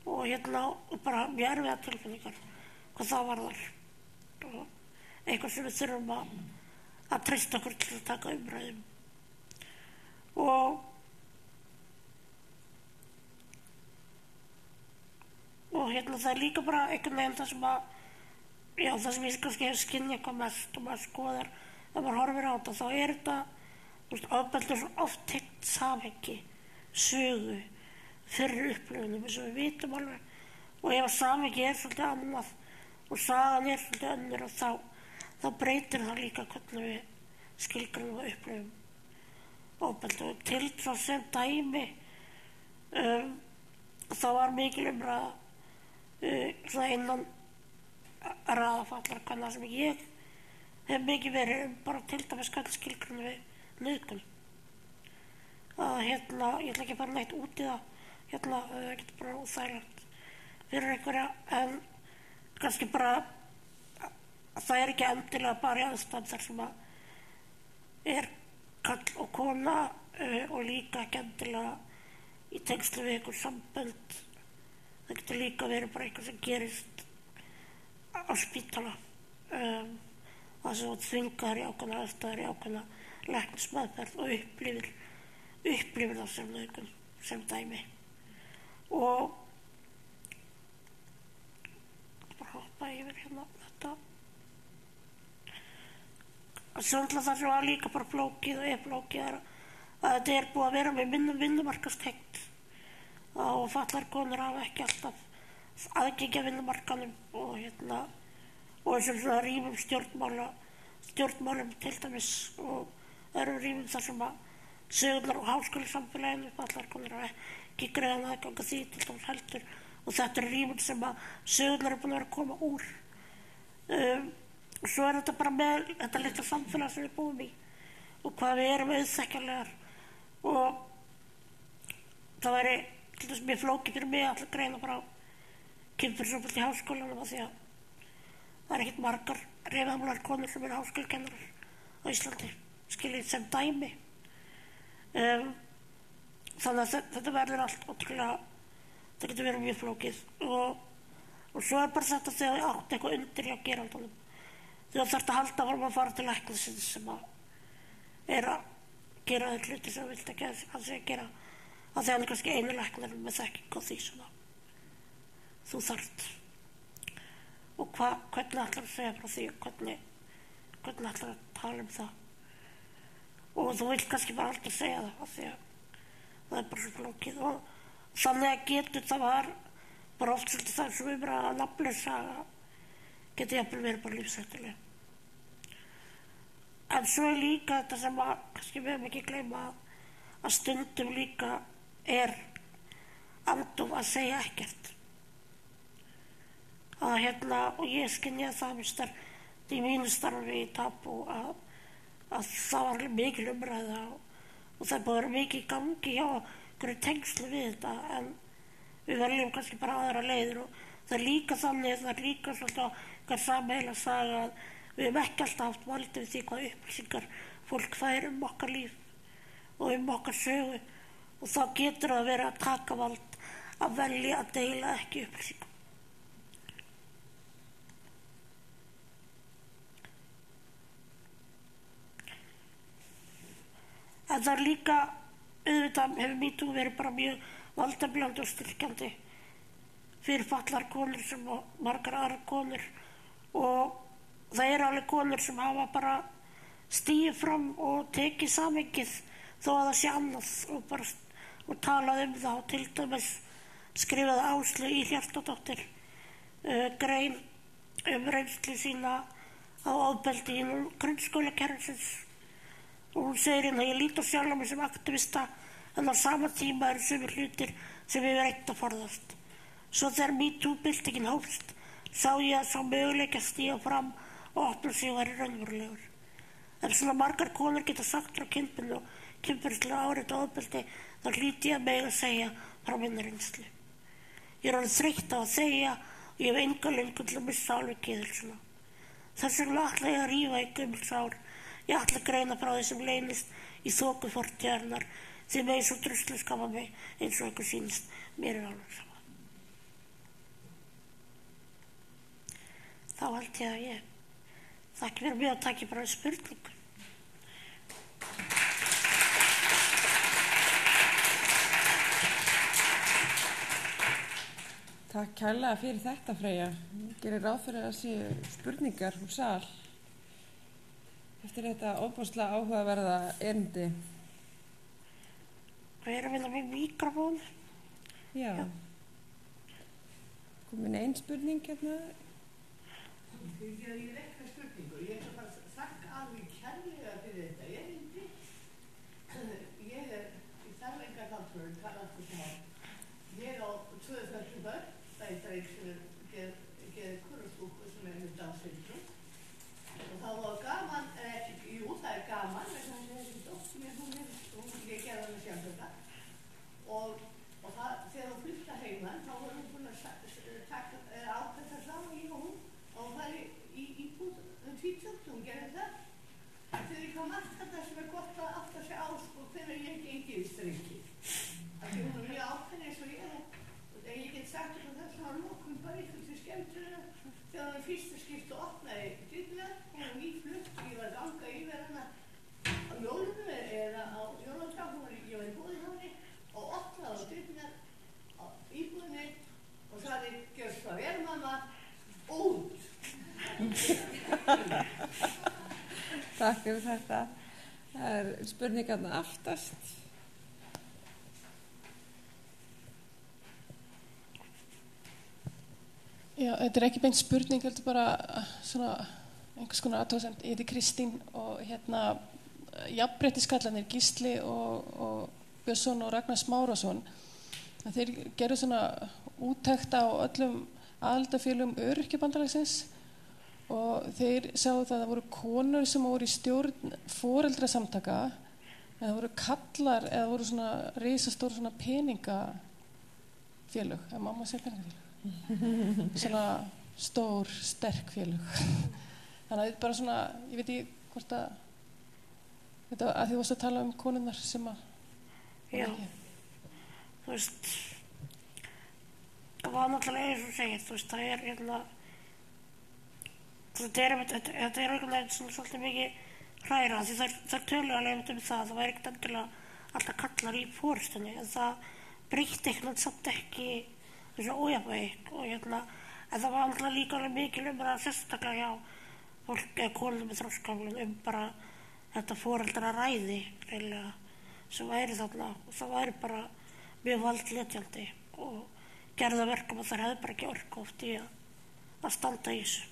og bara mjög erfiða tilfinningar hvað það varðar og eitthvað sem við þurfum að treysta okkur til að taka umræðum og það er líka bara einhvern veginn það sem ég kannski hef skynjað eitthvað mest og maður skoðar ef maður horfir á þetta þá er þetta ofbeldi svo oft tengt samhengi, sögu, fyrri upplifunum eins og við vitum alveg og ef samhengi er svolítið annað og sagan er svolítið önnur og þá breytir það líka hvernig við skilgreinum og upplifum ofbeldi og til svo sem dæmi þá var mikil umræða svona innan raðafallara kvenna sem ég hef mikið verið bara til dæmis hvernig skilgreinum við nauðgun ég ætla ekki að fara neitt út í það getur bara óþægilegt fyrir einhverja en kannski bara það er ekki endilega bara í aðstæðum þar sem er kall og kona og líka ekki endilega í tengslu við einhver sambönd það getur líka verið bara eitthvað sem gerist á spítala það sem þú þvingar í ákveðna aðstæður í ákveðna læknismeðferð og upplifir það sem nauðgun sem dæmi og bara hoppa yfir hérna þetta svolítið það sem var líka bara flókið og flókið er að þetta er búið að vera með vinnumarkastengt og fatlaðar konur hafa ekki alltaf aðgengi að vinnumarkanum og þessum svona rýmum stjórnmálum til dæmis og öðrum rýmum þar sem að sögurnar og háskólasamfélaginu fatlaðar konur hafa ekki greiðan aðgang að því til dæmis heldur og þetta er rýmum sem að sögurnar er búin að vera að koma úr og svo er þetta bara með þetta litla samfélag sem við búum í og hvað við erum auðþekkjanlegar og það væri til þess mjög flókið fyrir mig að greina frá kynferðisofbeldi í háskólanum af því að það er ekkert margar hreyfihamlaðar konur sem eru háskólakennarar á Íslandi skiljið sem dæmi þannig að þetta verður allt ótrúlega það getur verið mjög flókið og svo er bara þetta þegar þið átt eitthvað undir hjá gerandunum þegar þarf að halda áfram að fara til læknisins sem að er að gera þeir hluti sem þú vilt ekki að það sé að gera að það er kannski einu læknir með þekking á því sem þú þarft og hvernig ætlar að segja frá því og hvernig ætlar að tala um það og þú vilt kannski bara aldrei segja það af því að það er bara svo flókið og þannig að getur það var bara oft svolítið það sem við bara að nafnlaus saga getur jafnvel verið bara lífshættuleg en svo er líka þetta sem að kannski við höfum ekki gleyma að stundum líka er andóf að segja ekkert og ég skynja það í mínu starfi í Tabú að það var mikil umræða og það búið að vera mikið í gangi hjá einhverju tengslu við þetta en við veljum kannski bara aðra leiðir og það er líka þannig það er líka svolítið okkar sameiginlega saga að við höfum ekki alltaf haft valdið við því hvað upplýsingar fólk fær okkar líf og okkar sögu og þá getur það verið að taka vald að velja að deila ekki upplýsingum. En það er líka, auðvitað hefur MeToo verið bara mjög valdeflandi og styrkjandi fyrir fatlaðar konur sem og margar aðrar konur og það eru alveg konur sem hafa bara stigið fram og tekið samhengið þó að það sé annað og talað um það og til dæmis skrifaði Áslaug í Hjartardóttir grein reynslu sína á ofbeldi innan grunnskólakerfisins og hún segir að ég lít á sjálfa mig sem aktivista en á sama tíma eru sumir hlutir sem ég reynt að forðast. Svo þegar MeToo-byltingin hófst sá ég að sá möguleika að stíga fram og opna sig og væri raunverulegur. En svona margar konur geta sagt frá kynbundnu og kynferðislega áreittu ofbeldi þá hlýt ég að mega að segja frá minni reynslu. Ég er orðin þreytt á að þegja og ég hef enga löngun til að missa alveg geðheilsuna. Þess vegna ætla ég að rífa í gömul sár. Ég ætla að greina frá því sem leynist í þoku fortíðarinnar því með svo druslu skama mig eins og einhver sýnist mér alveg sama. þá held ég að ég þakki fyrir mig og taki bara spurningu. Takk kærlega fyrir þetta, Freyja. Ég gerir ráð fyrir að séu spurningar úr sal eftir þetta ofboðslega áhugaverða erindi. Hver vil með mikrofón? Já. Komin ein spurning hérna. Ég er ekki spurningu. Ég ætla bara að þakka alveg kærlega fyrir þetta erindi. Ég í þarfengarþátturinn Karlaftur smá. Ég á 2 börn. Það er dreik sem gerir kurrastúku sem með Down-syndrom. Og það var gaman, jú það er gaman, vegna þess að ég ekki dótt mér, ég gerði hana sjálf þetta. Og það, þegar hún flytta heimann, þá var hún búin að ákvæmta saman ég og hún, og hún færi í íbúð 20, hún gerði það. Þegar ég kom allt þetta sem gott að átta sig á, þegar ég gengi í strengi. Því hún mjög ákveðin eins og ég get sagt um þess að lokum bara ykkur til skemmtuna þegar hann fyrsta skipt og opnaði dyrnar, hún var nýflutt, ég var að ganga yfir hana á jólunum eða á jóladag, ég var í búðin hann og opnaði á dyrnar á íbúðinni og sagði, gjörst hvað vel mamma, út. Takk fyrir þetta. Það er spurningarna aftast. Já, þetta er ekki beint spurning, heldur bara svona einhvers konar athugasemd. Ég heiti Kristín og jafnréttiskallarnir Gísli og Björnsson og Ragnar Smárasson. Þeir gerðu svona úttekt á öllum aðildarfélögum Öryrkjabandalagsins og þeir sáu það voru konur sem voru í stjórn foreldrasamtaka en það voru kallar eða voru svona risastór svona peningafélög, eða mamma segir peningafélög. Svona stór, sterk félög. Þannig að þetta bara svona, ég veit ekki hvort að þetta að þið varst að tala um konunnar sem að Já, þú veist það var náttúrulega eins og segir, þú veist, það er þetta er einhvern veginn svolítið mikið hræra því þær töluðu alveg um það væri ekkert endilega alltaf kallar í forystunni en það breytti eitthvað samt ekki þessu ójafnvægi og en það var alltaf líka alveg mikil umræða sérstaklega hjá fólk eða konum með þroskahömlun bara þetta foreldraræði eiginlega sem væri þarna og það væri bara mjög valdletjandi og gerði það verkum að þær hefði bara ekki orku oft í að standa í þessu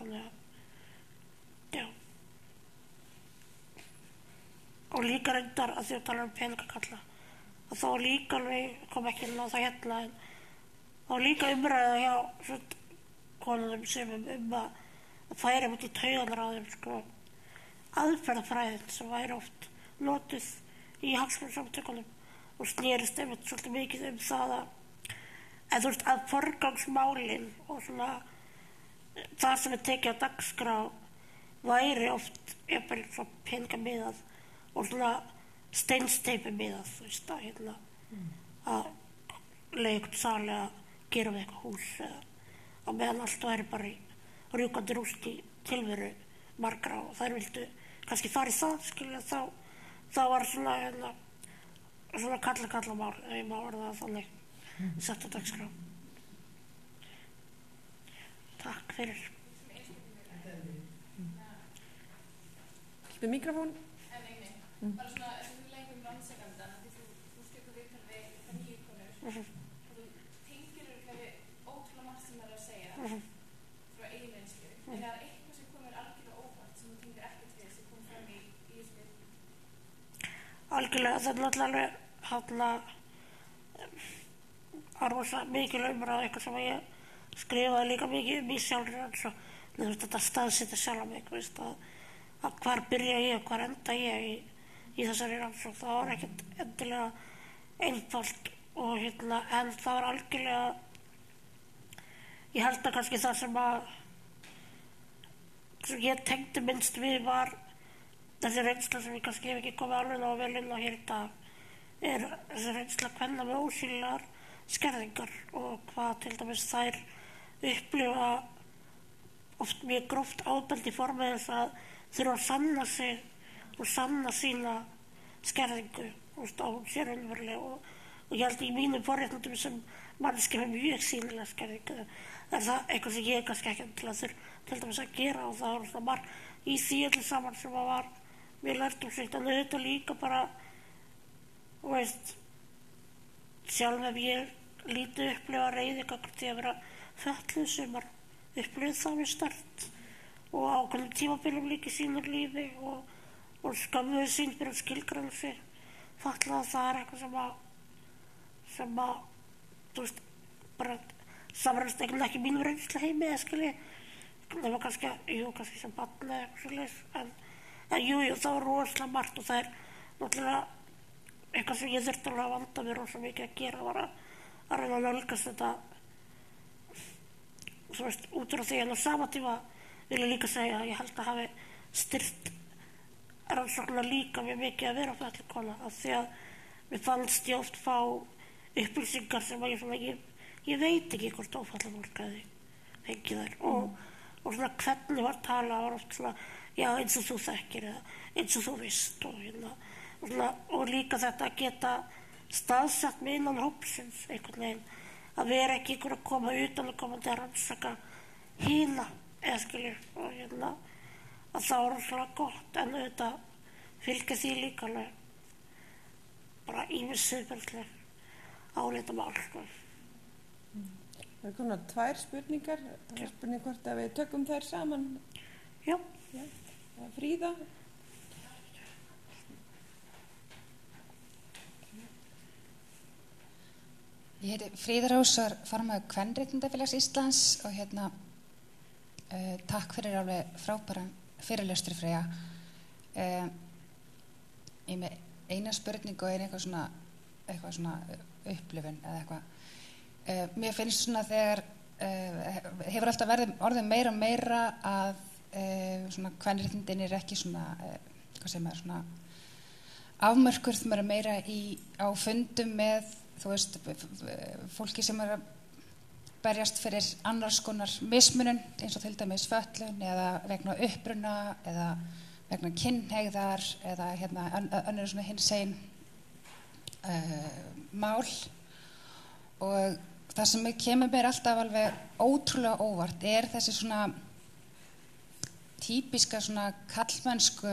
þannig að já og líka reyndar að því að tala um peningakalla að þá líka alveg kom ekki inn á það hérna en þá líka umræða hjá konunum sem að færi út í taugarnar á þeim aðferðafræðin sem væri oft notuð í hagsmunasamtökunum og snerist einmitt svolítið mikið það að þú veist að forgangsmálin og svona það sem tekið á dagskrá væri oft jafnvel svona peningamiðað og svona steinsteypi miðað þú veist að leigt sali að gera við eitthvað hús eða á meðan allt væri bara í rjúkandi rúst í tilveru margra og þær vildu kannski fara í það skilja þá var svona kalla mál ef ég má orða það þannig sett á dagskrá. Takk fyrir. Viltu mikrofón? Nei. Bara svona ef þú leikum rannsakandan því þú styrkur viðtal við nýju konur og þú tengir við ótrúlega margt sem það er að segja frá eigin reynslu. En það er eitthvað sem komur algjörlega óvart sem þú tengir ekkert við sem kom fram í þessu? Algjörlega, það er náttúrulega var rosa mikil umræða eitthvað sem ég skrifaði líka mikið í sjálfur eins og þetta staðsetja sjálf mig að hvar byrja ég og hvar enda ég í þessari rannsókn. Það var ekkert endilega einfalt og en það var algjörlega ég held að kannski það sem ég tengdi minnst við var þessi reynsla sem ég kannski hef ekki komið alveg á vel inn á hér í dag þessi reynsla kvenna með ósýnilegar skerðingar og hvað til dæmis þær upplifa oft mjög gróft ofbeldi í formi þess að þurfa að sanna sig og sanna sína skerðingu á sér raunverulega og ég held í mínum forréttindum sem manneskja með mjög sýnilega skerðingu er það eitthvað sem ég kannski ekki til dæmis að gera og það var svona margt í því öllu saman sem að var mjög lærdómsríkt en auðvitað líka bara þú veist sjálf ef ég lítið upplifa reiði gagnvart því að vera fötluð sumar upplifað það mjög sterkt og á hvernig tímabilum líka í sínu lífi og skömmuðu sín fyrir að skilgreina sig fatlað að það er eitthvað sem að þú veist bara samræðast ekki mínum reynslu heimi eða skilji það var kannski sem barn eða eitthvað svoleiðis en jú það var rosalega margt og það er náttúrulega eitthvað sem ég þurfti alveg að vanda mér rosa mikið að gera var að reyna að nálgast þetta þú veist út frá því en á sama tíma vil ég líka segja að ég held að hafi styrkt rannsóknina líka mjög mikið að vera fötluð kona af því að mér fannst ég oft fá upplýsingar sem að ég veit ekki hvort ófatlað fólk hefði fengið þær og svona hvernig var talað var oft svona já eins og þú þekkir eða eins og þú veist og líka þetta að geta staðsett með innan hópsins einhvern veginn að vera ekki einhver að koma utan að koma til að rannsaka hína eða skiljur og að það var rosalega gott en auðvitað fylgja því líka alveg bara ýmis siðferðisleg álitamál sko. Það er konar 2 spurningar. Það er spurning hvort að við tökum þær saman. Já. Fríða. Ég heiti Fríða Rósar, formaður Kvenréttindafélags Íslands og takk fyrir alveg frábæran fyrirlestur Freyja. Ég með eina spurningu og eitthvað svona upplifun eða eitthvað. Mér finnst svona þegar hefur alltaf orðið meira og meira að svona kvenréttindin er ekki svona hvað sem er svona afmörkuð meira á fundum með þú veist fólki sem er að berjast fyrir annars konar mismunun eins og til dæmis fötlun eða vegna uppruna eða vegna kynhneigðar eða önnur svona hinsegin mál og það sem kemur mér alltaf alveg ótrúlega óvart er þessi svona típiska svona karlmennsku